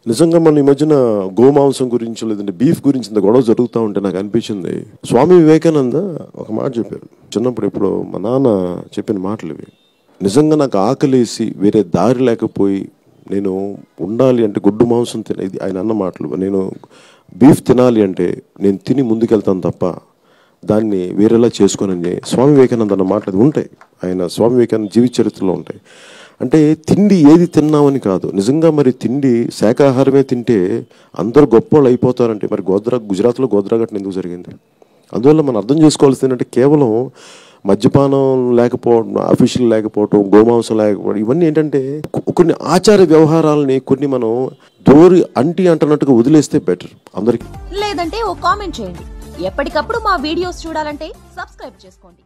నిజంగా మన ఈ మధ్యన గోమాంసం గురించి లేదంటే బీఫ్ గురించి ఇంత గొడవ జరుగుతూ ఉంటే నాకు అనిపించింది, స్వామి వివేకానంద ఒక మాట చెప్పారు చిన్నప్పుడు. ఇప్పుడు మా నాన్న చెప్పిన మాటలు ఇవి. నిజంగా నాకు ఆకలేసి వేరే దారి లేకపోయి నేను ఉండాలి అంటే గుడ్డు మాంసం ఇది ఆయన అన్న మాటలు. నేను బీఫ్ తినాలి అంటే నేను తిని ముందుకెళ్తాను తప్ప దాన్ని వేరేలా చేసుకోనని స్వామి వివేకానంద అన్న మాటలు ఉంటాయి. ఆయన స్వామి వివేకానంద జీవిత చరిత్రలో ఉంటాయి. అంటే తిండి ఏది తిన్నామని కాదు, నిజంగా మరి తిండి శాకాహారమే తింటే అందరూ గొప్పవాళ్ళు అయిపోతారంటే మరి గుజరాత్లో గోద్రా ఘటన ఎందుకు జరిగింది? అందువల్ల మనం అర్థం చేసుకోవాల్సింది ఏంటంటే కేవలం మద్యపానం లేకపోవడం, అఫీషియల్ లేకపోవడం, గోమాంసం లేకపోవడం, ఇవన్నీ ఏంటంటే కొన్ని ఆచార వ్యవహారాలని కొన్ని మనం అంటున్నట్టుగా వదిలేస్తే బెటర్ అందరికి. లేదంటే ఓ కామెంట్ చేయండి. ఎప్పటికప్పుడు మా వీడియోస్ చూడాలంటే సబ్స్క్రైబ్ చేసుకోండి.